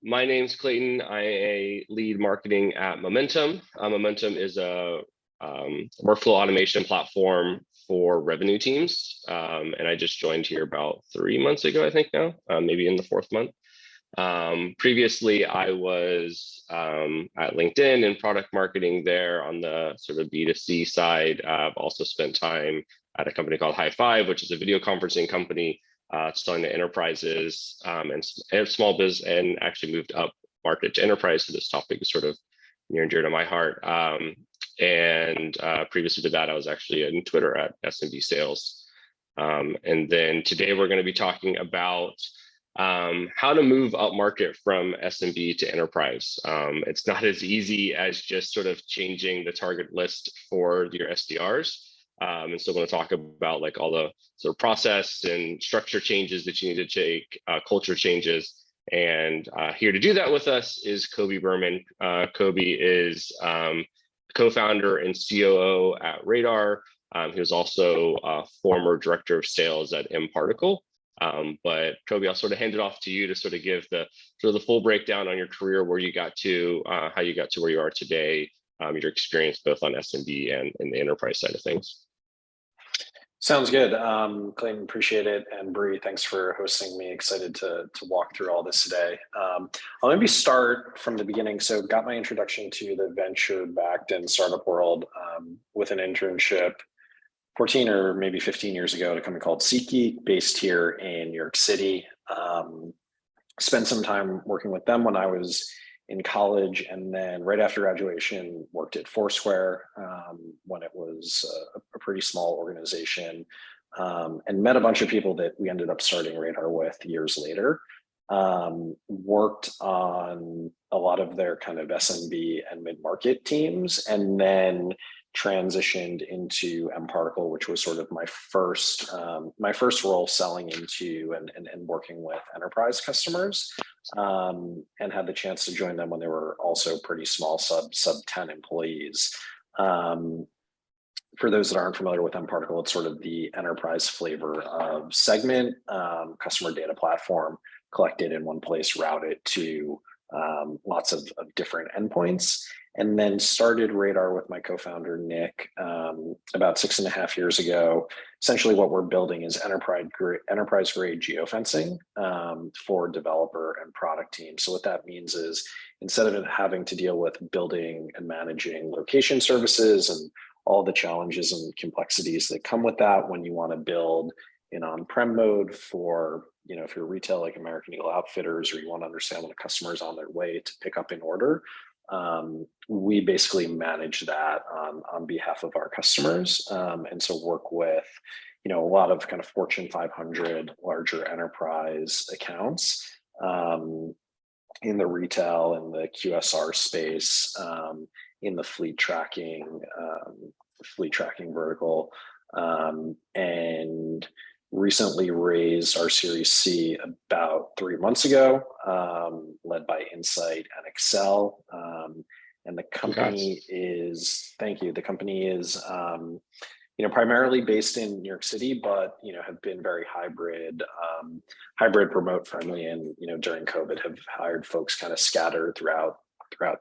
My name's Clayton. I lead marketing at Momentum. Momentum is a workflow automation platform for revenue teams. And I just joined here about 3 months ago, I think now, maybe in the fourth month. Previously, I was at LinkedIn in product marketing there on the sort of B2C side. I've also spent time at a company called High Five, which is a video conferencing company selling to enterprises and small biz, and actually moved up market to enterprise. So this topic is sort of near and dear to my heart. And previously to that, I was actually in Twitter at SMB sales. And then today we're going to be talking about how to move up market from SMB to enterprise. It's not as easy as just sort of changing the target list for your SDRs. And so I'm going to talk about like all the sort of process and structure changes that you need to take, culture changes. And here to do that with us is Coby Berman. Coby is co-founder and COO at Radar. He was also a former director of sales at mParticle. But Coby, I'll sort of hand it off to you to sort of give the full breakdown on your career, where you got to, how you got to where you are today, your experience both on SMB and the enterprise side of things. Sounds good. Clayton, appreciate it. And Bree, thanks for hosting me. Excited to walk through all this today. I'll maybe start from the beginning. So got my introduction to the venture-backed and startup world with an internship 14 or maybe 15 years ago at a company called SeatGeek, based here in New York City. Spent some time working with them when I was in college, and then right after graduation worked at Foursquare when it was a pretty small organization, and met a bunch of people that we ended up starting Radar with years later. Worked on a lot of their kind of SMB and mid-market teams, and then transitioned into mParticle, which was sort of my first role selling into and working with enterprise customers, and had the chance to join them when they were also pretty small, sub 10 employees. For those that aren't familiar with mParticle, it's sort of the enterprise flavor of Segment, customer data platform, collected in one place, routed to lots of different endpoints. And then started Radar with my co-founder, Nick, about 6.5 years ago. Essentially what we're building is enterprise-grade geofencing for developer and product teams. So what that means is instead of having to deal with building and managing location services and all the challenges and complexities that come with that when you want to build in on-prem mode for, if you're retail like American Eagle Outfitters, or you want to understand when a customer is on their way to pick up an order, we basically manage that on behalf of our customers, and so work with a lot of kind of Fortune 500 larger enterprise accounts in the retail and the QSR space, in the fleet tracking vertical, and recently raised our Series C about 3 months ago, led by Insight and Excel. And the company is, thank you. The company is, primarily based in New York City, but, have been very hybrid remote friendly. And, during COVID have hired folks kind of scattered throughout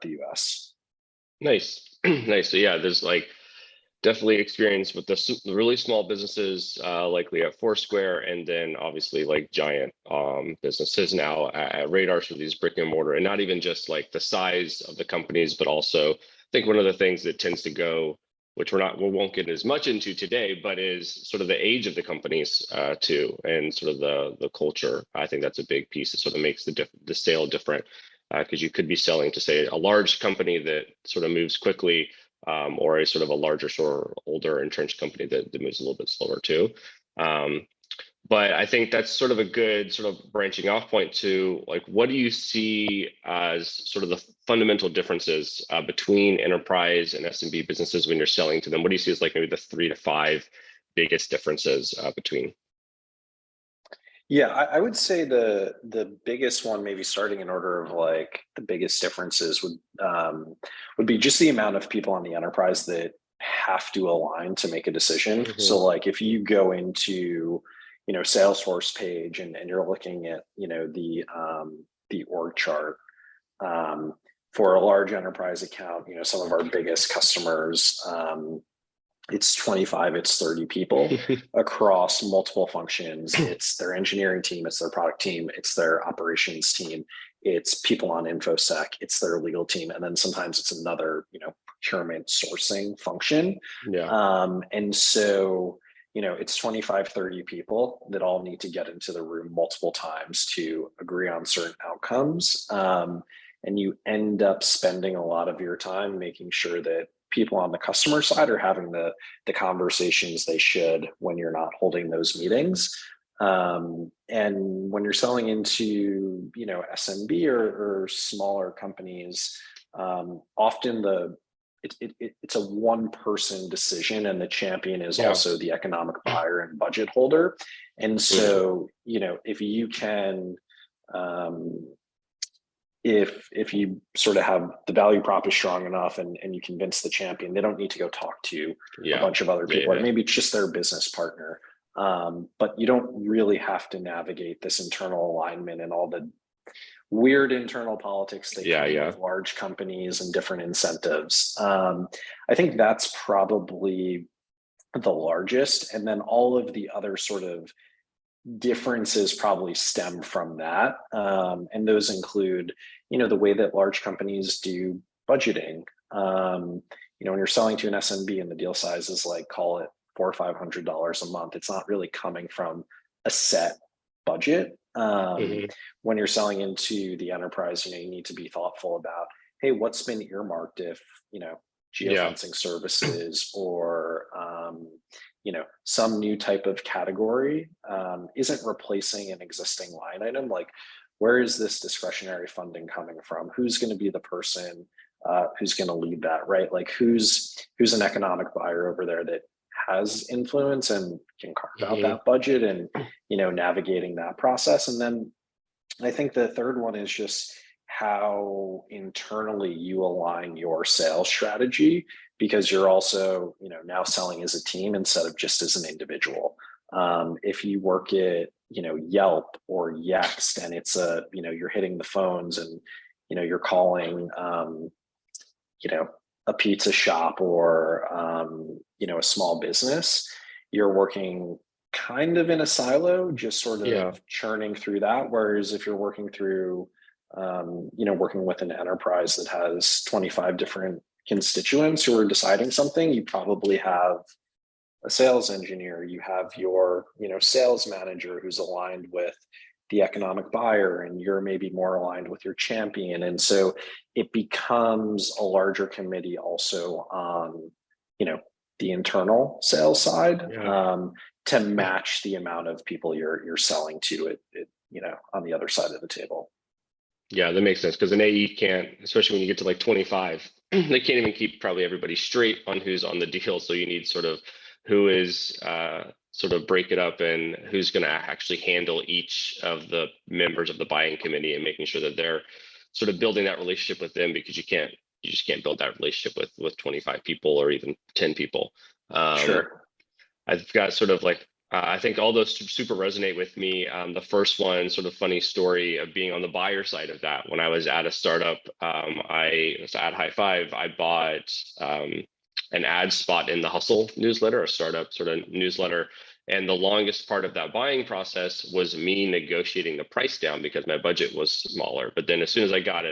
the US. Nice. Nice. So yeah, there's like definitely experience with the really small businesses, likely at Foursquare, and then obviously like giant businesses now at Radar, for these brick and mortar, and not even just like the size of the companies, but also I think one of the things that tends to go, which we won't get as much into today, but is sort of the age of the companies too, and sort of the culture. I think that's a big piece. It sort of makes the sale different, because you could be selling to, say, a large company that sort of moves quickly, or a sort of a larger, sort of older entrenched company that moves a little bit slower too. But I think that's sort of a good sort of branching off point to like, what do you see as sort of the fundamental differences between enterprise and SMB businesses when you're selling to them? What do you see as like maybe the 3 to 5 biggest differences between? Yeah, I would say the biggest one, maybe starting in order of like the biggest differences, would be just the amount of people on the enterprise that have to align to make a decision. Mm-hmm. So like if you go into Salesforce page and you're looking at the org chart, For a large enterprise account, some of our biggest customers, it's 25, it's 30 people across multiple functions. It's their engineering team, it's their product team, it's their operations team, it's people on InfoSec, it's their legal team, and then sometimes it's another, procurement sourcing function. And so, it's 25, 30 people that all need to get into the room multiple times to agree on certain outcomes. And you end up spending a lot of your time making sure that people on the customer side are having the conversations they should when you're not holding those meetings. And when you're selling into, SMB or smaller companies, often it's a one person decision, and the champion is also the economic buyer and budget holder. And so, if you can, if you sort of have the value prop is strong enough and you convince the champion, they don't need to go talk to a bunch of other people, or maybe it's just their business partner. But you don't really have to navigate this internal alignment and all the weird internal politics that come with large companies and different incentives. I think that's probably the largest. And then all of the other sort of differences probably stem from that. And those include, the way that large companies do budgeting. When you're selling to an SMB and the deal size is like, call it $400 or $500 a month, it's not really coming from a set budget. When you're selling into the enterprise, you need to be thoughtful about, hey, what's been earmarked if, geofencing services or, some new type of category isn't replacing an existing line item. Like, where is this discretionary funding coming from? Who's going to be the person who's going to lead that, right? Like, who's an economic buyer over there that has influence and can carve out that budget and, navigating that process. And then I think the third one is just how internally you align your sales strategy, because you're also, now selling as a team instead of just as an individual. If you work at, Yelp or Yext, and it's you're hitting the phones and, you're calling, a pizza shop or, a small business, you're working kind of in a silo, just sort of churning through that. Whereas if you're working through, working with an enterprise that has 25 different constituents who are deciding something, you probably have a sales engineer, you have your, sales manager who's aligned with the economic buyer, and you're maybe more aligned with your champion. And so it becomes a larger committee also on, the internal sales side, to match the amount of people you're selling to it, on the other side of the table. Yeah, that makes sense, because an AE can't, especially when you get to like 25, they can't even keep probably everybody straight on who's on the deal. So you need sort of who is sort of break it up and who's going to actually handle each of the members of the buying committee, and making sure that they're sort of building that relationship with them, because you just can't build that relationship with 25 people or even 10 people. Sure. I've got sort of like, I think all those super resonate with me. The first one, sort of funny story of being on the buyer side of that. When I was at a startup, I was at High Five, I bought an ad spot in the Hustle newsletter, a startup sort of newsletter. And the longest part of that buying process was me negotiating the price down, because my budget was smaller. But then as soon as I got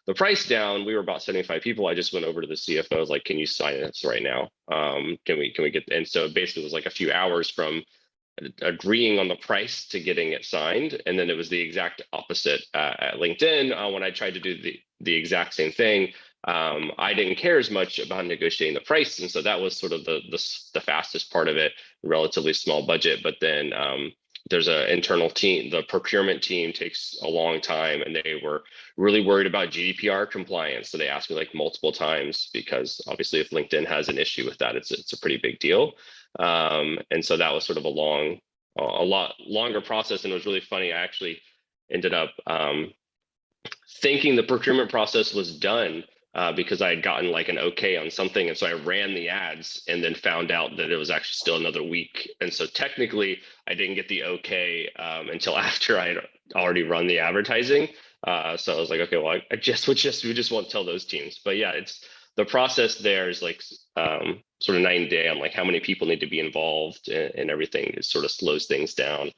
the price down, we were about 75 people. I just went over to the CFO. I was like, can you sign this right now? Can we get, and so basically it was like a few hours from agreeing on the price to getting it signed. And then it was the exact opposite at LinkedIn. When I tried to do the exact same thing, I didn't care as much about negotiating the price. And so that was sort of the fastest part of it, relatively small budget. But then there's an internal team, the procurement team takes a long time, and they were really worried about GDPR compliance. So they asked me like multiple times, because obviously if LinkedIn has an issue with that, it's a pretty big deal. And so that was sort of a lot longer process. And it was really funny. I actually ended up thinking the procurement process was done because I had gotten like an okay on something. And so I ran the ads and then found out that it was actually still another week. And so technically I didn't get the okay until after I had already run the advertising. So I was like, okay, well, we just won't tell those teams. But yeah, it's the process there is like sort of night and day on like how many people need to be involved and everything. It sort of slows things down.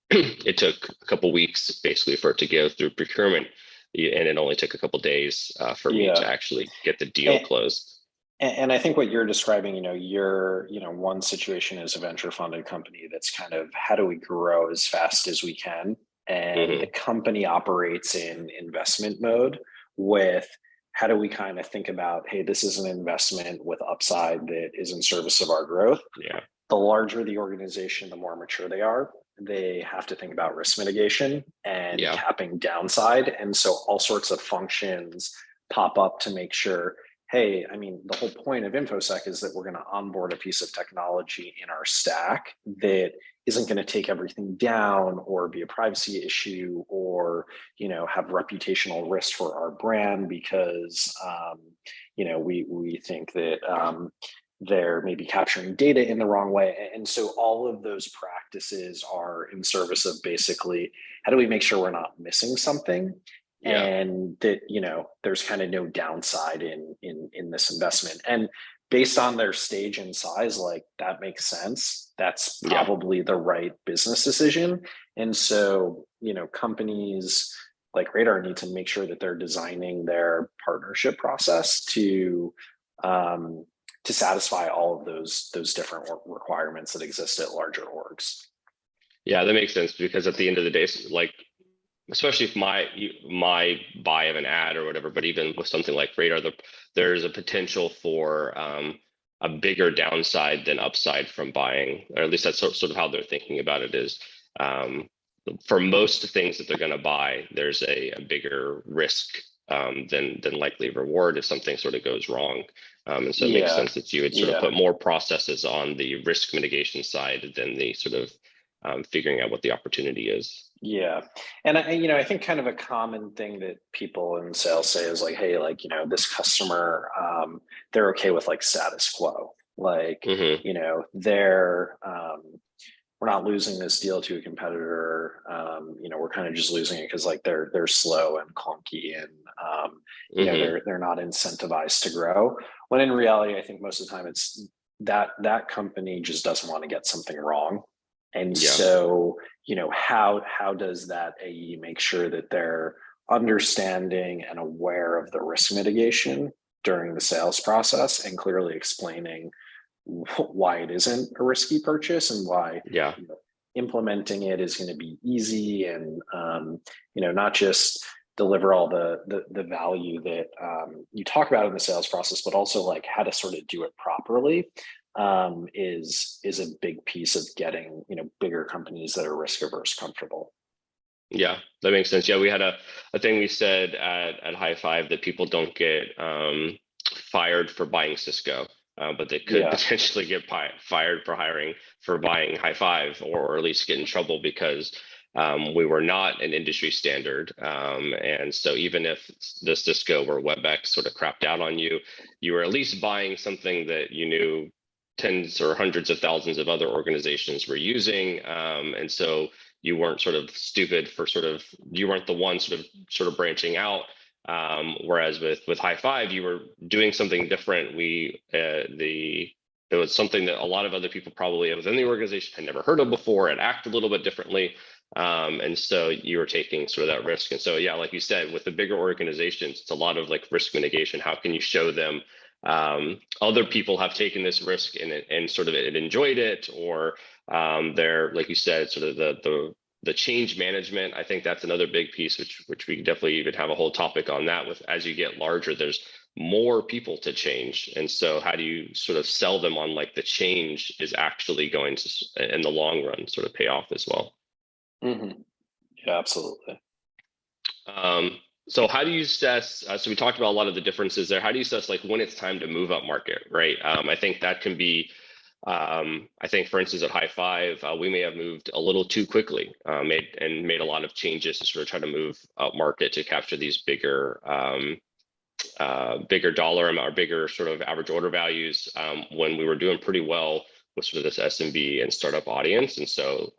It took a couple weeks basically for it to go through procurement, and it only took a couple days for me to actually get the deal closed. And I think what you're describing, one situation is a venture funded company that's kind of how do we grow as fast as we can? And the company operates in investment mode with how do we kind of think about, hey, this is an investment with upside that is in service of our growth. Yeah. The larger the organization, the more mature they are. They have to think about risk mitigation and capping downside. And so all sorts of functions pop up to make sure, hey, I mean, the whole point of InfoSec is that we're going to onboard a piece of technology in our stack that isn't going to take everything down or be a privacy issue or, have reputational risk for our brand because, we think that they're maybe capturing data in the wrong way. And so all of those practices are in service of basically, how do we make sure we're not missing something? And that, there's kind of no downside in this investment. And based on their stage and size, like that makes sense. That's probably the right business decision. And so, companies like Radar need to make sure that they're designing their partnership process to satisfy all of those different requirements that exist at larger orgs. Yeah, that makes sense because at the end of the day, like, especially if my buy of an ad or whatever, but even with something like Radar, there's a potential for a bigger downside than upside from buying, or at least that's sort of how they're thinking about it is for most things that they're going to buy, there's a bigger risk than likely reward if something sort of goes wrong. And so it makes sense that you would sort of put more processes on the risk mitigation side than the sort of figuring out what the opportunity is. Yeah. And I think kind of a common thing that people in sales say is like, hey, like, this customer, they're okay with like status quo. Like, they're, we're not losing this deal to a competitor. We're kind of just losing it because like they're slow and clunky and they're not incentivized to grow. When in reality, I think most of the time it's that company just doesn't want to get something wrong. And so, how does that AE make sure that they're understanding and aware of the risk mitigation during the sales process and clearly explaining why it isn't a risky purchase and why implementing it is going to be easy and not just deliver all the value that you talk about in the sales process, but also like how to sort of do it properly is a big piece of getting bigger companies that are risk averse comfortable. Yeah, that makes sense. Yeah, we had a thing we said at High Five that people don't get fired for buying Cisco. But they could potentially get fired for buying High Five, or at least get in trouble because we were not an industry standard. And so even if the Cisco or WebEx sort of crapped out on you, you were at least buying something that you knew tens or hundreds of thousands of other organizations were using. And so you weren't sort of stupid for you weren't the one sort of branching out. Whereas with High Five, you were doing something different. It was something that a lot of other people probably within the organization had never heard of before and act a little bit differently. And so you were taking sort of that risk. And so, yeah, like you said, with the bigger organizations, it's a lot of like risk mitigation. How can you show them other people have taken this risk and sort of enjoyed it, or they're, like you said, sort of the change management. I think that's another big piece, which we definitely even have a whole topic on that. With as you get larger, there's more people to change, and so how do you sort of sell them on like the change is actually going to, in the long run, sort of pay off as well. Mm-hmm. Yeah, absolutely. So how do you assess, so we talked about a lot of the differences there. How do you assess like when it's time to move up market, right? I think that can be, I think for instance at High Five, we may have moved a little too quickly, made a lot of changes to sort of try to move up market to capture these bigger bigger dollar amount or bigger sort of average order values when we were doing pretty well with sort of this SMB and startup audience. And so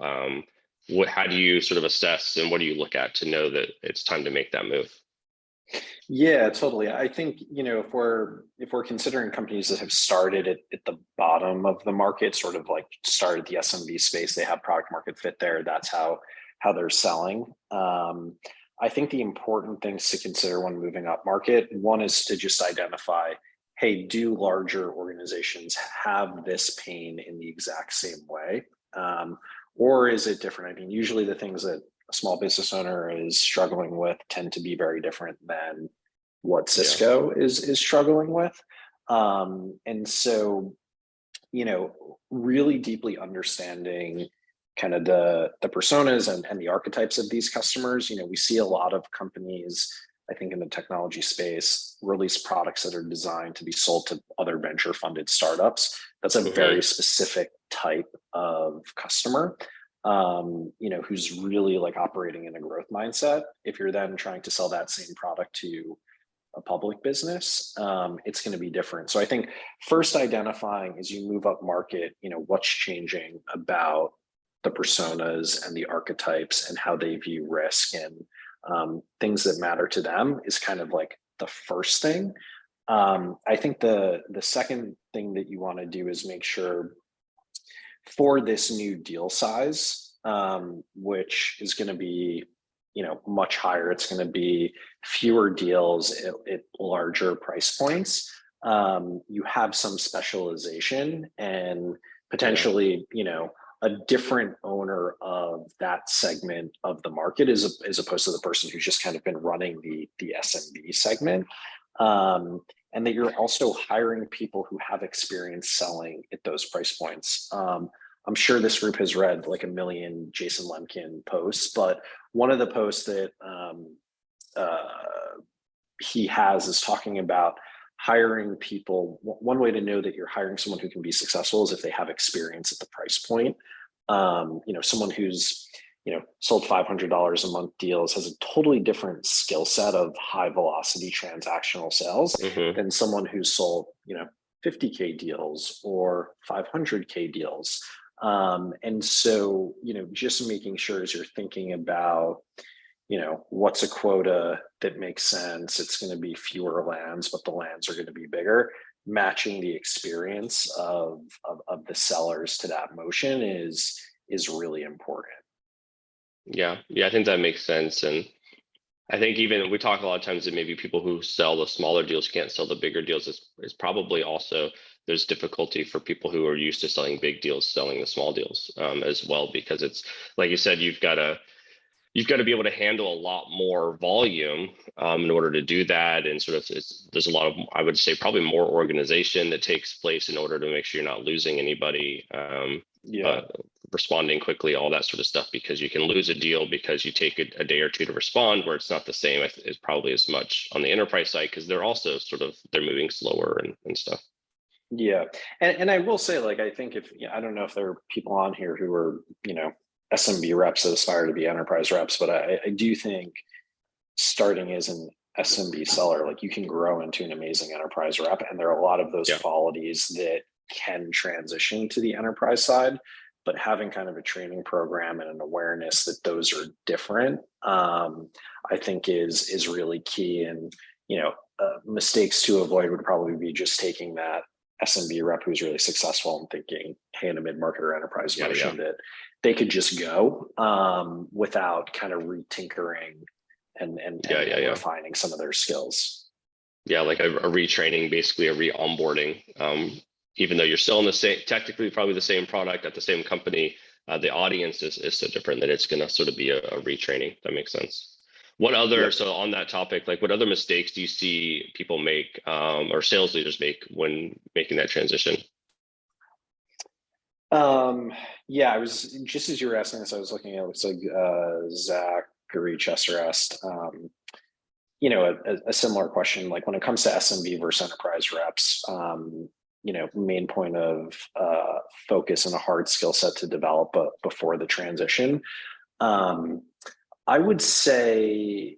how do you sort of assess and what do you look at to know that it's time to make that move? Yeah, totally. I think, if we're considering companies that have started at the bottom of the market, sort of like started the SMB space, they have product market fit there. That's how they're selling. I think the important things to consider when moving up market, one is to just identify, hey, do larger organizations have this pain in the exact same way? Or is it different? I mean, usually the things that a small business owner is struggling with tend to be very different than what Cisco is struggling with. And so, really deeply understanding kind of the personas and the archetypes of these customers. We see a lot of companies, I think in the technology space, release products that are designed to be sold to other venture funded startups. That's a very specific type of customer. Who's really like operating in a growth mindset. If you're then trying to sell that same product to a public business, it's going to be different. So I think first identifying as you move up market, what's changing about the personas and the archetypes and how they view risk and things that matter to them is kind of like the first thing. I think the second thing that you want to do is make sure for this new deal size, which is going to be, much higher. It's going to be fewer deals at larger price points. You have some specialization and potentially, a different owner of that segment of the market as opposed to the person who's just kind of been running the SMB segment. And that you're also hiring people who have experience selling at those price points. I'm sure this group has read like a million Jason Lemkin posts, but one of the posts that he has is talking about hiring people. One way to know that you're hiring someone who can be successful is if they have experience at the price point. Someone who's sold $500 a month deals has a totally different skill set of high velocity transactional sales than someone who's sold 50K deals or 500K deals. And so, just making sure as you're thinking about, what's a quota that makes sense, it's going to be fewer lands, but the lands are going to be bigger. Matching the experience of the sellers to that motion is really important. Yeah, I think that makes sense. And I think even we talk a lot of times that maybe people who sell the smaller deals can't sell the bigger deals is probably also there's difficulty for people who are used to selling big deals, selling the small deals as well, because it's like you said, you've got to be able to handle a lot more volume in order to do that. And sort of there's a lot of, I would say, probably more organization that takes place in order to make sure you're not losing anybody, responding quickly, all that sort of stuff, because you can lose a deal because you take a day or two to respond, where it's not the same as probably as much on the enterprise side, because they're also they're moving slower and stuff. Yeah. And I will say, like, I think I don't know if there are people on here who are, SMB reps that aspire to be enterprise reps, but I do think starting as an SMB seller, like you can grow into an amazing enterprise rep. And there are a lot of those qualities that can transition to the enterprise side, but having kind of a training program and an awareness that those are different, I think is really key. And, mistakes to avoid would probably be just taking that SMB rep who's really successful and thinking, hey, in a mid-market or enterprise motion that they could just go without kind of retinkering and refining some of their skills. Yeah, like a retraining, basically a re-onboarding. Even though you're still in the same, technically probably the same product at the same company, the audience is so different that it's going to sort of be a retraining. That makes sense. What other, so on that topic, like what other mistakes do you see people make or sales leaders make when making that transition? I was just as you were asking this, I was looking at, it looks like Zachary Chester asked, a similar question, like when it comes to SMB versus enterprise reps, main point of focus and a hard skill set to develop before the transition. I would say,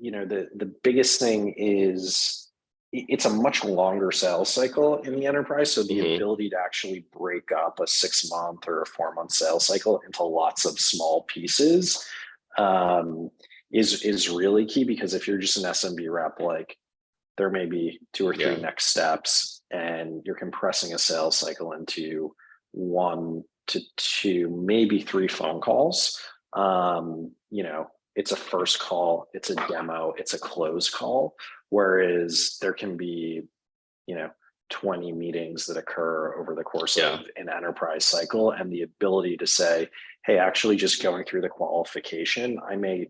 the biggest thing is it's a much longer sales cycle in the enterprise. So the Mm-hmm. ability to actually break up a 6-month or a 4-month sales cycle into lots of small pieces is really key, because if you're just an SMB rep, like there may be 2 or 3 Yeah. next steps, and you're compressing a sales cycle into 1 to 2, maybe 3 phone calls. You know, it's a first call, it's a demo, it's a close call. Whereas there can be, you know, 20 meetings that occur over the course Yeah. of an enterprise cycle, and the ability to say, hey, actually just going through the qualification, I may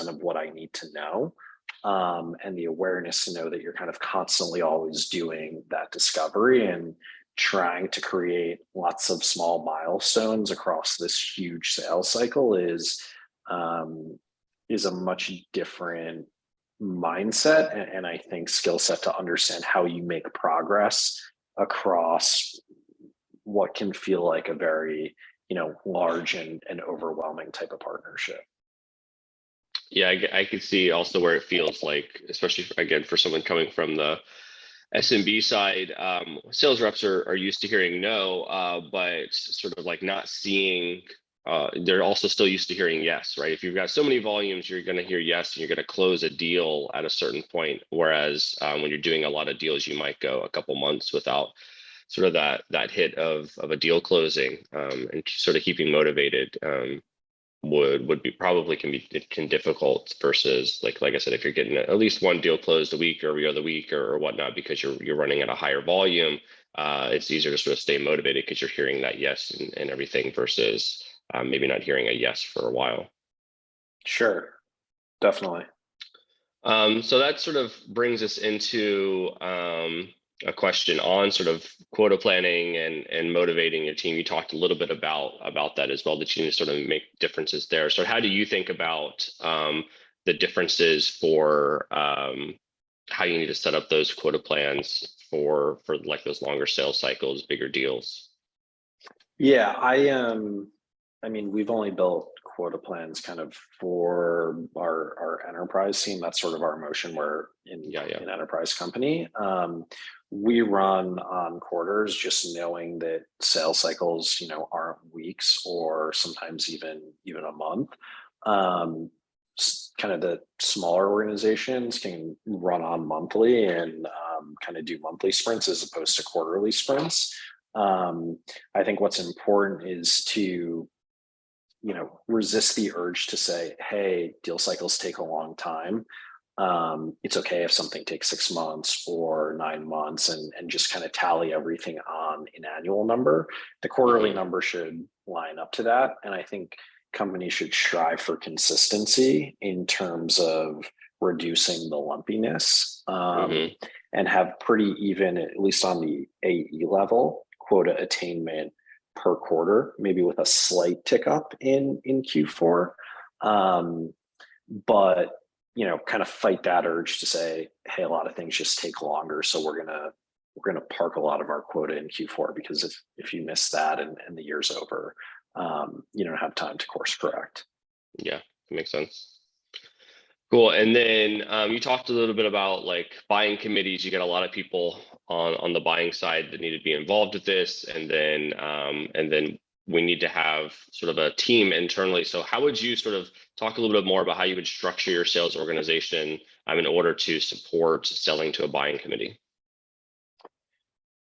of what I need to know. And the awareness to know that you're kind of constantly always doing that discovery and trying to create lots of small milestones across this huge sales cycle is a much different mindset, and I think skill set to understand how you make progress across what can feel like a very, you know, large and overwhelming type of partnership. Yeah, I could see also where it feels like, especially again for someone coming from the SMB side, sales reps are used to hearing no, but sort of like not seeing. They're also still used to hearing yes, right? If you've got so many volumes, you're going to hear yes, and you're going to close a deal at a certain point. Whereas when you're doing a lot of deals, you might go a couple months without sort of that hit of a deal closing, and sort of keeping motivated. Would be probably can difficult versus like I said, if you're getting at least one deal closed a week or every other week or whatnot, because you're running at a higher volume, it's easier to sort of stay motivated because you're hearing that yes and everything versus maybe not hearing a yes for a while. Sure, definitely. So that sort of brings us into a question on sort of quota planning and motivating your team. You talked a little bit about that as well, that you need to sort of make differences there. So how do you think about the differences for how you need to set up those quota plans for like those longer sales cycles, bigger deals? Yeah, I mean, we've only built quota plans kind of for our enterprise team. That's sort of our motion. We're in an enterprise company. We run on quarters, just knowing that sales cycles, you know, aren't weeks or sometimes even a month. Kind of the smaller organizations can run on monthly and kind of do monthly sprints as opposed to quarterly sprints. I think what's important is to, you know, resist the urge to say, hey, deal cycles take a long time. It's okay if something takes 6 months or 9 months, and just kind of tally everything on an annual number. The quarterly number should line up to that. And I think companies should strive for consistency in terms of reducing the lumpiness, and have pretty even, at least on the AE level, quota attainment per quarter, maybe with a slight tick up in Q4. But, you know, kind of fight that urge to say, hey, a lot of things just take longer, so we're gonna park a lot of our quota in Q4, because if you miss that and the year's over, you don't have time to course correct. Yeah, that makes sense. Cool. And then you talked a little bit about like buying committees. You get a lot of people on the buying side that need to be involved with this, and then we need to have sort of a team internally. So how would you sort of talk a little bit more about how you would structure your sales organization in order to support selling to a buying committee?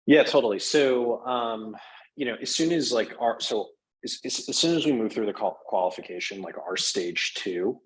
Yeah, totally. So you know, as soon as like as soon as we move through the qualification, like our stage 2,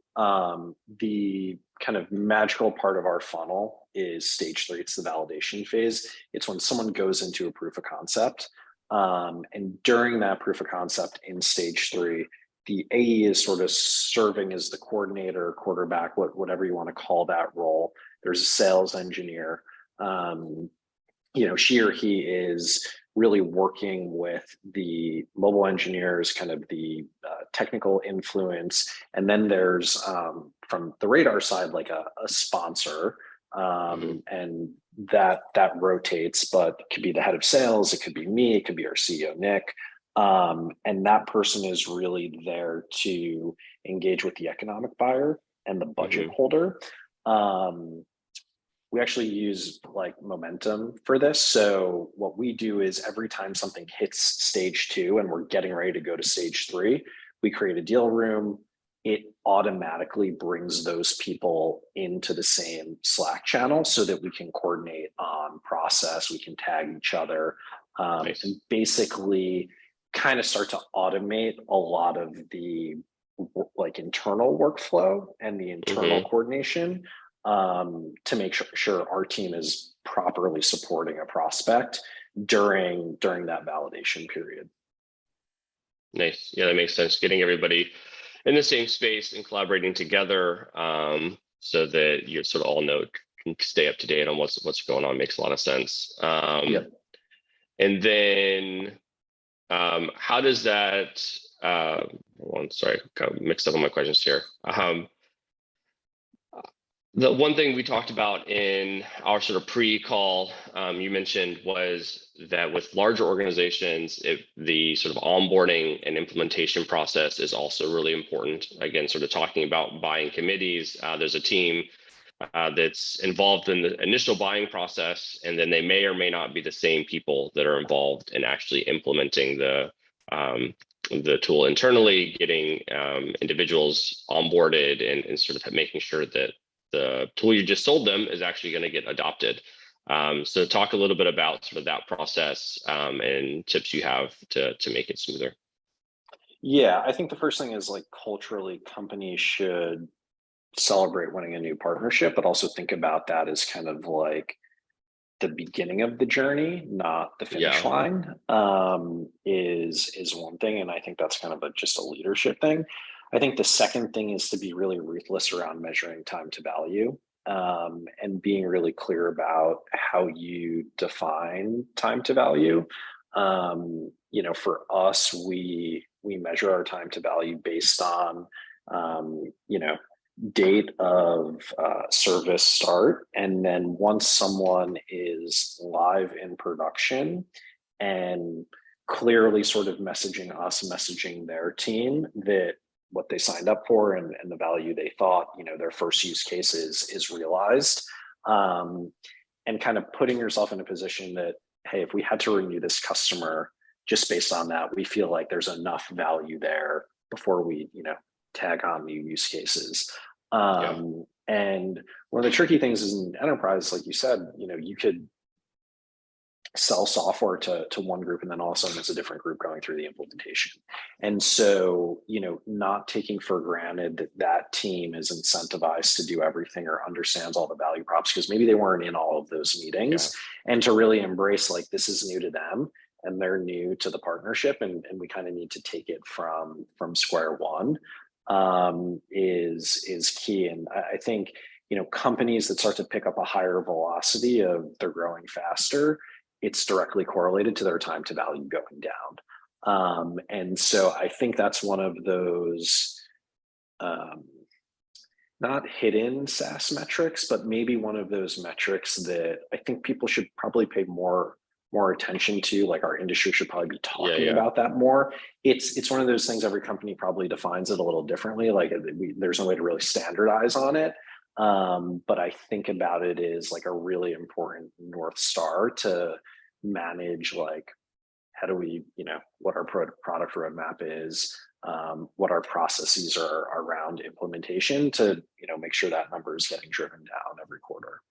the kind of magical part of our funnel is stage 3. It's the validation phase. It's when someone goes into a proof of concept. And during that proof of concept in stage 3, the AE is sort of serving as the coordinator, quarterback, whatever you want to call that role. There's a sales engineer. You know, she or he is really working with the mobile engineers, kind of the technical influence. And then there's, from the radar side, like a sponsor, and that rotates, but it could be the head of sales, it could be me, it could be our CEO, Nick. And that person is really there to engage with the economic buyer and the budget holder. We actually use like momentum for this. So what we do is every time something hits stage 2 and we're getting ready to go to stage 3, we create a deal room. It automatically brings those people into the same Slack channel so that we can coordinate on process, we can tag each other, Nice. and basically kind of start to automate a lot of the like internal workflow and the internal coordination, to make sure our team is properly supporting a prospect during that validation period. Nice. Yeah, that makes sense. Getting everybody in the same space and collaborating together, so that you sort of all can stay up to date on what's going on makes a lot of sense. Yep. And then how does that? Sorry, got mixed up on my questions here. The one thing we talked about in our sort of pre-call, you mentioned, was that with larger organizations, the sort of onboarding and implementation process is also really important. Again, sort of talking about buying committees, there's a team that's involved in the initial buying process, and then they may or may not be the same people that are involved in actually implementing the tool internally, getting individuals onboarded and sort of making sure that the tool you just sold them is actually going to get adopted. So talk a little bit about sort of that process and tips you have to make it smoother. Yeah, I think the first thing is like culturally, companies should celebrate winning a new partnership, but also think about that as kind of like the beginning of the journey, not the finish line, is one thing. And I think that's kind of just a leadership thing. I think the second thing is to be really ruthless around measuring time to value, and being really clear about how you define time to value. For us, we measure our time to value based on, date of service start. And then once someone is live in production and clearly sort of messaging us, messaging their team that what they signed up for and the value they thought, their first use case is realized, and kind of putting yourself in a position that, hey, if we had to renew this customer just based on that, we feel like there's enough value there before we, tag on new use cases. And one of the tricky things is in enterprise, like you said, you could sell software to one group and then all of a sudden it's a different group going through the implementation. And so, not taking for granted that team is incentivized to do everything or understands all the value props, because maybe they weren't in all of those meetings, and to really embrace like this is new to them and they're new to the partnership, and we kind of need to take it from square one, is key. And I think, companies that start to pick up a higher velocity of they're growing faster, it's directly correlated to their time to value going down. And so I think that's one of those, not hidden SaaS metrics, but maybe one of those metrics that I think people should probably pay more attention to. Like our industry should probably be talking about that more. It's one of those things, every company probably defines it a little differently. Like there's no way to really standardize on it. But I think about it as like a really important North Star to manage, like, how do we, what our product roadmap is, what our processes are around implementation to, make sure that number is getting driven down every quarter.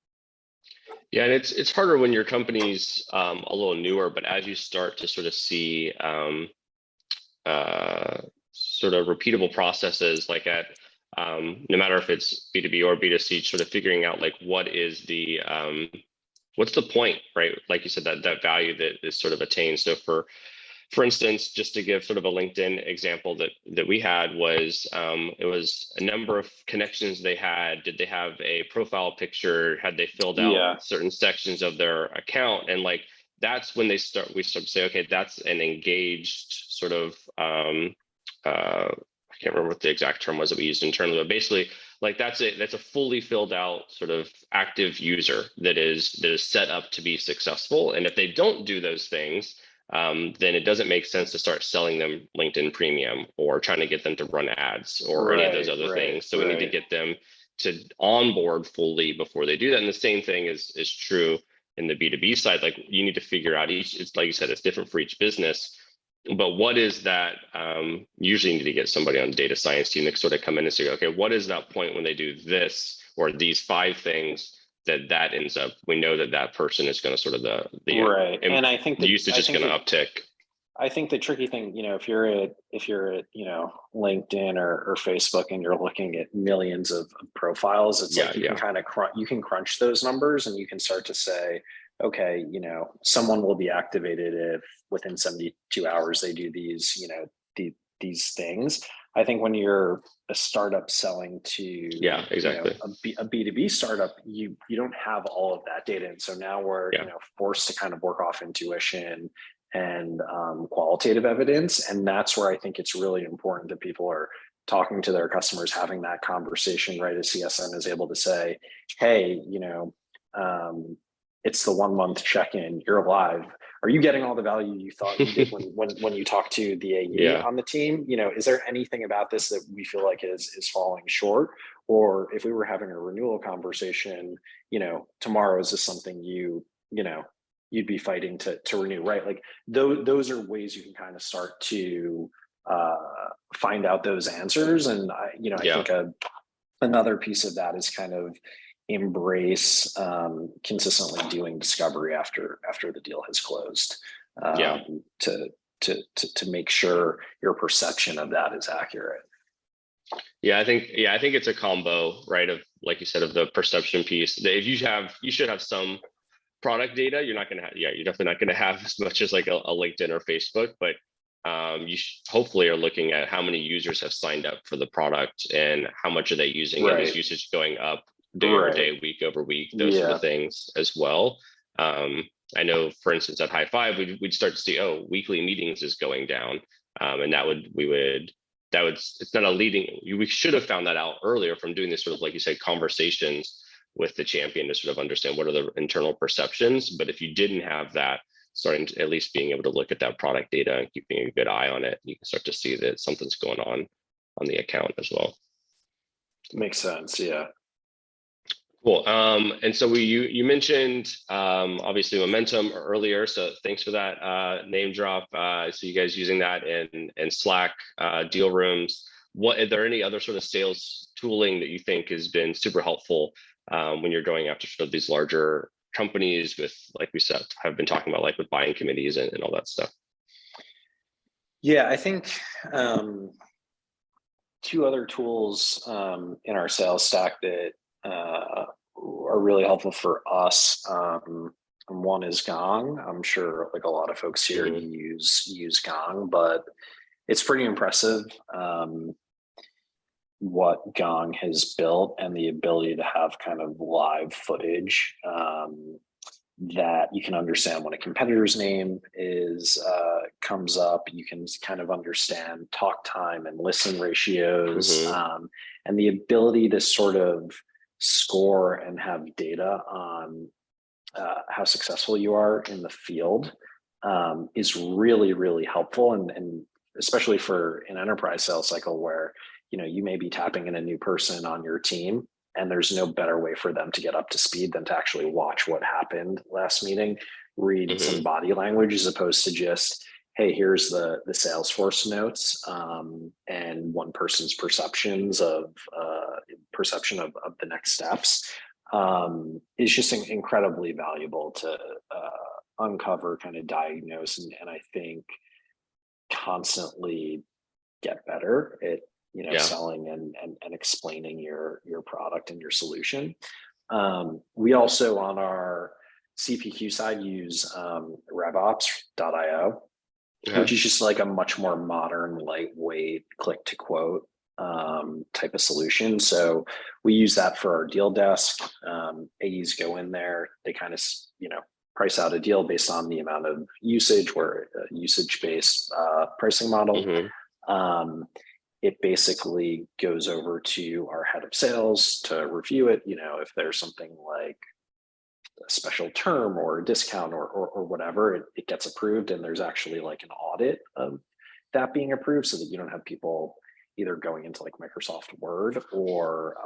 Yeah, and it's harder when your company's a little newer, but as you start to sort of see sort of repeatable processes, like at no matter if it's B2B or B2C, sort of figuring out like what is the what's the point, right? Like you said, that value that is sort of attained. So for instance, just to give sort of a LinkedIn example that we had was, it was a number of connections they had. Did they have a profile picture? Had they filled out certain sections of their account? And like, that's when we start to say, okay, that's an engaged sort of, I can't remember what the exact term was that we used internally, but basically like that's a fully filled out sort of active user that is set up to be successful. And if they don't do those things, then it doesn't make sense to start selling them LinkedIn Premium or trying to get them to run ads or any of those other things. So we need to get them to onboard fully before they do that. And the same thing is true in the B2B side. Like you need to figure out it's like you said, it's different for each business. But what is that? Usually you need to get somebody on the data science team to sort of come in and say, okay, what is that point when they do this or these 5 things that ends up, we know that person is going to sort of the and I think the usage is going to uptick. I think the tricky thing, if you're at LinkedIn or Facebook and you're looking at millions of profiles, it's like you can kind of crunch those numbers and you can start to say, okay, someone will be activated if within 72 hours they do these, these things. I think when you're a startup selling to a B2B startup, you don't have all of that data. And so now we're forced to kind of work off intuition and qualitative evidence. And that's where I think it's really important that people are talking to their customers, having that conversation, right? As CSM is able to say, hey, it's the 1 month check-in, you're live. Are you getting all the value you thought you did when you talked to the AE on the team? Is there anything about this that we feel like is falling short? Or if we were having a renewal conversation, tomorrow, is this something you'd be fighting to renew, right? Like those are ways you can kind of start to find out those answers. And I think another piece of that is kind of embrace consistently doing discovery after the deal has closed to make sure your perception of that is accurate. I think it's a combo, right, of, like you said, of the perception piece. If you should have some product data. You're definitely not going to have as much as like a LinkedIn or Facebook, but you hopefully are looking at how many users have signed up for the product and how much are they using it. Is usage going up day over day, week over week, those sort of things as well. I know, for instance, at High Five, we'd start to see, weekly meetings is going down. And it's not a leading, we should have found that out earlier from doing this sort of, like you said, conversations with the champion to sort of understand what are the internal perceptions. But if you didn't have that, starting to at least being able to look at that product data and keeping a good eye on it, you can start to see that something's going on the account as well. Makes sense. Yeah. Cool. And so you mentioned obviously Momentum earlier, so thanks for that name drop. So you guys using that in Slack deal rooms. Are there any other sort of sales tooling that you think has been super helpful when you're going after sort of these larger companies with, like we said, have been talking about, like with buying committees and all that stuff? Yeah, I think two other tools in our sales stack that are really helpful for us. One is Gong. I'm sure like a lot of folks here use Gong, but it's pretty impressive what Gong has built and the ability to have kind of live footage that you can understand when a competitor's name comes up. You can kind of understand talk time and listen ratios, and the ability to sort of score and have data on how successful you are in the field is really, really helpful. And especially for an enterprise sales cycle where, you may be tapping in a new person on your team and there's no better way for them to get up to speed than to actually watch what happened last meeting, read some body language, as opposed to just, hey, here's the Salesforce notes and one person's perception of the next steps is just incredibly valuable to uncover, kind of diagnose, and I think constantly get better at selling and explaining your product and your solution. We also on our CPQ side use RevOps.io, which is just like a much more modern, lightweight click to quote type of solution. So we use that for our deal desk. AEs go in there, they kind of price out a deal based on the amount of usage. We're a usage-based pricing model. It basically goes over to our head of sales to review it. If there's something like a special term or a discount or whatever, it gets approved, and there's actually like an audit of that being approved, so that you don't have people either going into like Microsoft Word or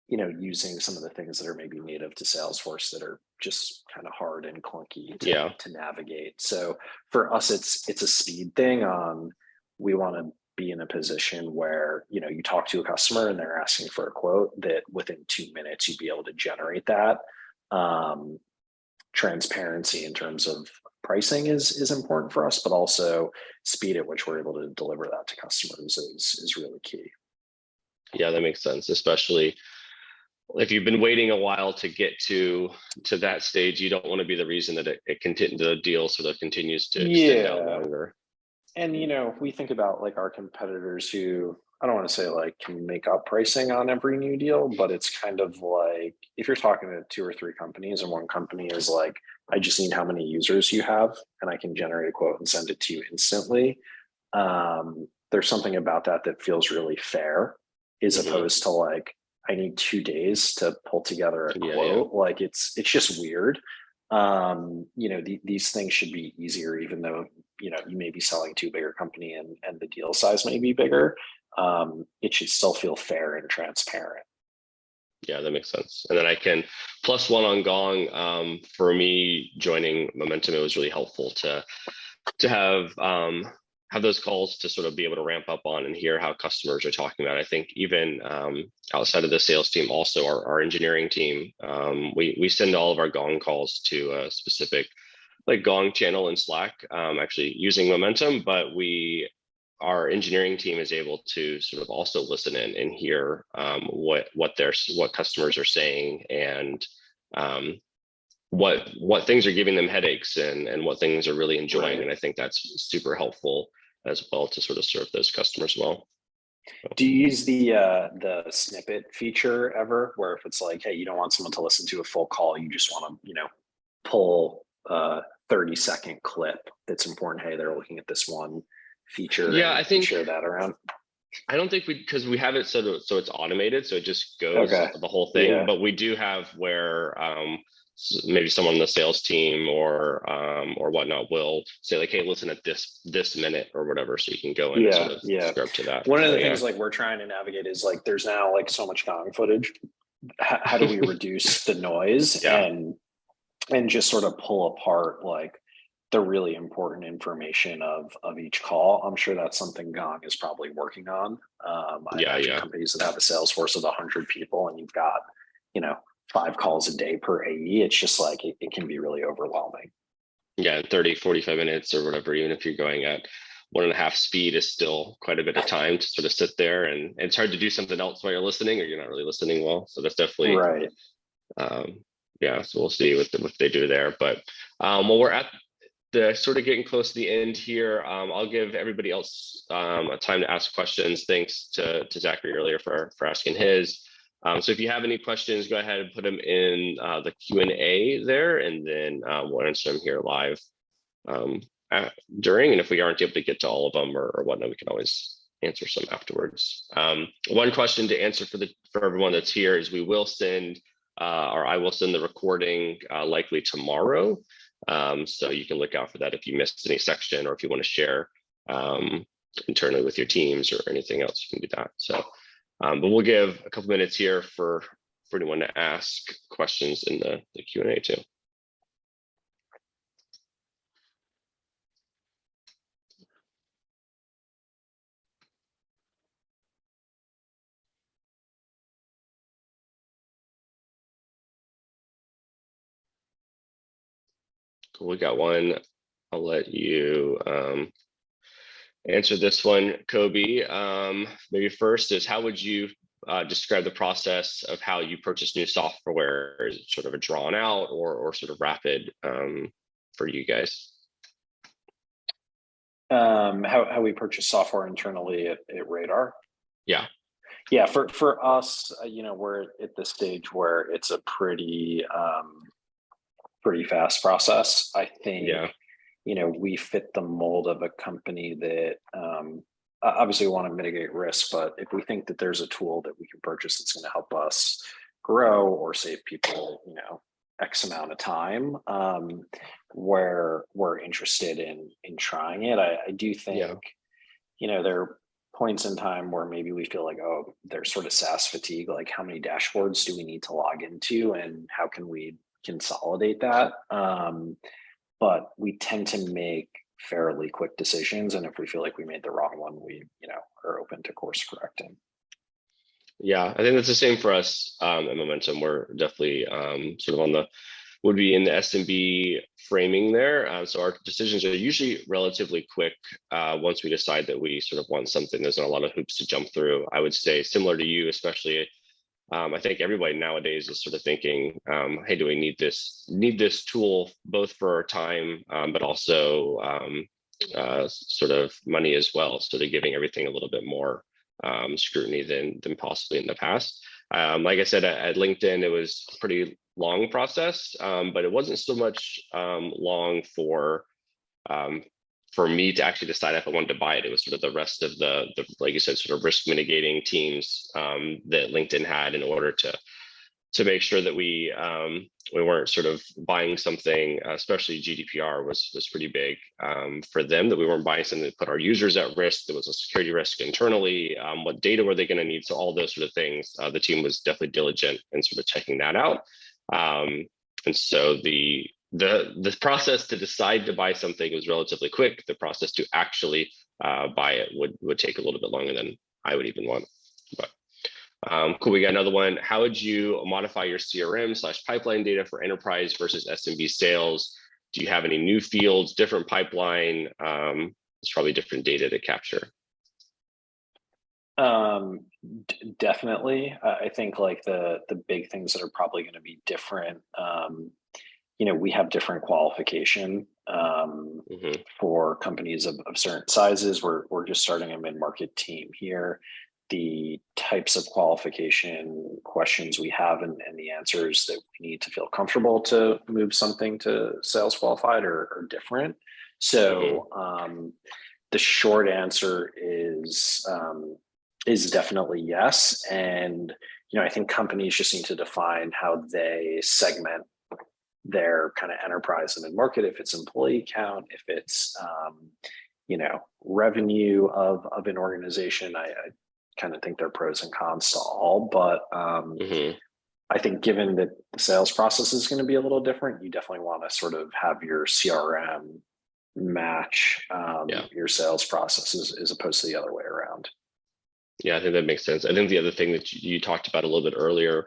using some of the things that are maybe native to Salesforce that are just kind of hard and clunky to navigate. So for us, it's a speed thing. We want to be in a position where you talk to a customer and they're asking for a quote, that within 2 minutes you'd be able to generate that. Transparency in terms of pricing is important for us, but also speed at which we're able to deliver that to customers is really key. Yeah, that makes sense, especially if you've been waiting a while to get to that stage. You don't want to be the reason that the deal sort of continues to extend out longer. And if we think about like our competitors, who I don't want to say like can make up pricing on every new deal, but it's kind of like if you're talking to 2 or 3 companies and one company is like, I just need how many users you have and I can generate a quote and send it to you instantly. There's something about that feels really fair, as opposed to like, I need 2 days to pull together a quote. Like it's just weird. These things should be easier, even though you may be selling to a bigger company and the deal size may be bigger. It should still feel fair and transparent. Yeah, that makes sense. And then I can +1 on Gong. For me joining Momentum, it was really helpful to have those calls to sort of be able to ramp up on and hear how customers are talking about it. I think even outside of the sales team, also our engineering team, we send all of our Gong calls to a specific like Gong channel in Slack, actually using Momentum, but our engineering team is able to sort of also listen in and hear what customers are saying, and what things are giving them headaches and what things are really enjoying. Right. And I think that's super helpful as well to sort of serve those customers well. Do you use the snippet feature ever, where if it's like, hey, you don't want someone to listen to a full call, you just want to, pull a 30-second clip that's important? Hey, they're looking at this one feature. Yeah, I think share that around. I don't think because we have it so it's automated, so it just goes the whole thing. Yeah. But we do have where maybe someone on the sales team or whatnot will say like, hey, listen at this minute or whatever, so you can go in and sort of script to that. One of the things like we're trying to navigate is like, there's now like so much Gong footage. How do we reduce the noise and just sort of pull apart like the really important information of each call? I'm sure that's something Gong is probably working on. I imagine companies that have a sales force of 100 people and you've got 5 calls a day per AE, it's just like it can be really overwhelming. Yeah, 30, 45 minutes or whatever, even if you're going at 1.5 speed, is still quite a bit of time to sort of sit there, and it's hard to do something else while you're listening, or you're not really listening well. So that's definitely right. So we'll see what they do there. But while we're at the sort of getting close to the end here, I'll give everybody else a time to ask questions. Thanks to Zachary earlier for asking his. So if you have any questions, go ahead and put them in the Q&A there, and then we'll answer them here live during. And if we aren't able to get to all of them or whatnot, we can always answer some afterwards. One question to answer for everyone that's here is we will send, or I will send the recording likely tomorrow. So you can look out for that if you missed any section, or if you want to share internally with your teams or anything else, you can do that. So. But we'll give a couple minutes here for anyone to ask questions in the Q&A too. Cool, we got one. I'll let you answer this one, Coby. Maybe first is, how would you describe the process of how you purchase new software? Is it sort of a drawn out or sort of rapid for you guys? How we purchase software internally at Radar? Yeah, for us, we're at the stage where it's a pretty fast process. I think we fit the mold of a company that obviously we want to mitigate risk, but if we think that there's a tool that we can purchase that's going to help us grow or save people, X amount of time, where we're interested in trying it. I do Yeah. think, there are points in time where maybe we feel like, oh, there's sort of SaaS fatigue. Like, how many dashboards do we need to log into, and how can we consolidate that? But we tend to make fairly quick decisions, and if we feel like we made the wrong one, we are open to course correcting. Yeah, I think that's the same for us at Momentum. We're definitely sort of on the would be in the SMB framing there. So our decisions are usually relatively quick once we decide that we sort of want something. There's not a lot of hoops to jump through. I would say similar to you, especially. I think everybody nowadays is sort of thinking, "Hey, do we need this tool both for our time, but also sort of money as well?" So they're giving everything a little bit more scrutiny than possibly in the past. Like I said, at LinkedIn, it was a pretty long process, but it wasn't so much long for me to actually decide if I wanted to buy it. It was sort of the rest of the like you said, sort of risk mitigating teams that LinkedIn had in order to make sure that we weren't sort of buying something, especially GDPR was pretty big for them, that we weren't buying something that put our users at risk. There was a security risk internally. What data were they going to need? So all those sort of things. The team was definitely diligent in sort of checking that out. And so the process to decide to buy something was relatively quick. The process to actually buy it would take a little bit longer than I would even want. But cool, we got another one. How would you modify your CRM/pipeline data for enterprise versus SMB sales? Do you have any new fields, different pipeline? There's probably different data to capture. Definitely. I think like the big things that are probably going to be different. We have different qualification for companies of certain sizes. We're just starting a mid-market team here. The types of qualification questions we have and the answers that we need to feel comfortable to move something to sales qualified are different. So the short answer is definitely yes. And I think companies just need to define how they segment their kind of enterprise and mid-market, if it's employee count, if it's revenue of an organization. I kind of think there are pros and cons to all, but I think given that the sales process is going to be a little different, you definitely want to sort of have your CRM match your sales processes as opposed to the other way around. Yeah, I think that makes sense. I think the other thing that you talked about a little bit earlier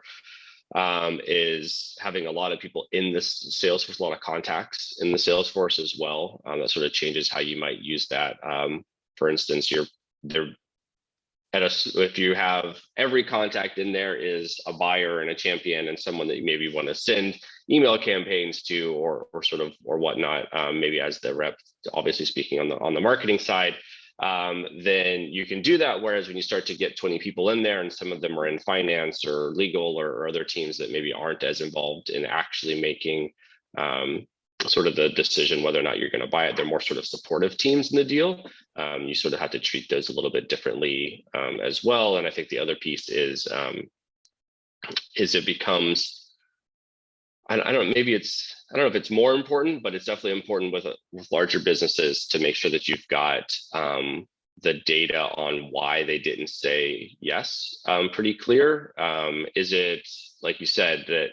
is having a lot of people in this Salesforce, a lot of contacts in the Salesforce as well. That sort of changes how you might use that. For instance, if you have every contact in there is a buyer and a champion and someone that you maybe want to send email campaigns to or whatnot, maybe as the rep, obviously speaking on the marketing side, then you can do that. Whereas when you start to get 20 people in there and some of them are in finance or legal or other teams that maybe aren't as involved in actually making sort of the decision whether or not you're going to buy it, they're more sort of supportive teams in the deal. You sort of have to treat those a little bit differently as well. And I think the other piece is it becomes, I don't know, maybe I don't know if it's more important, but it's definitely important with larger businesses to make sure that you've got the data on why they didn't say yes pretty clear. Is it, like you said, that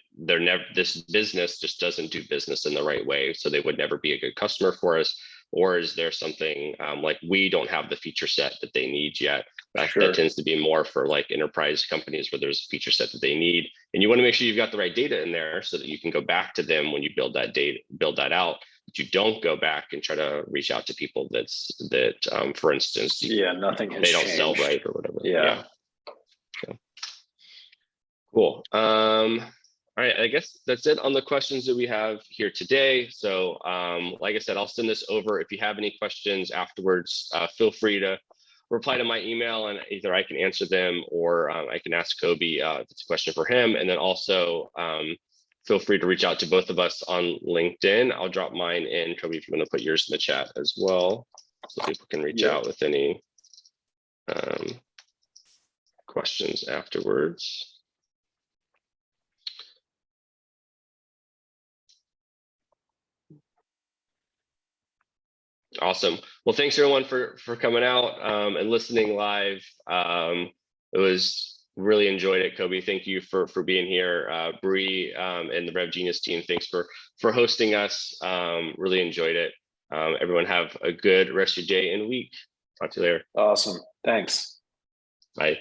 this business just doesn't do business in the right way, so they would never be a good customer for us? Or is there something like we don't have the feature set that they need yet? That tends to be more for like enterprise companies where there's a feature set that they need. And you want to make sure you've got the right data in there so that you can go back to them when you build that out. But you don't go back and try to reach out to people that for instance, nothing has they don't changed. sell right or whatever. Yeah. Okay. Cool. All right, I guess that's it on the questions that we have here today. So like I said, I'll send this over. If you have any questions afterwards, feel free to reply to my email and either I can answer them or I can ask Coby if it's a question for him. And then also feel free to reach out to both of us on LinkedIn. I'll drop mine in. Coby, if you want to put yours in the chat as well, so people can reach out with any questions afterwards. Awesome. Well, thanks everyone for coming out and listening live. It was really enjoyed it, Coby. Thank you for being here. Bree and the Rev Genius team, thanks for hosting us. Really enjoyed it. Everyone have a good rest of your day and week. Talk to you later. Awesome. Thanks. Bye.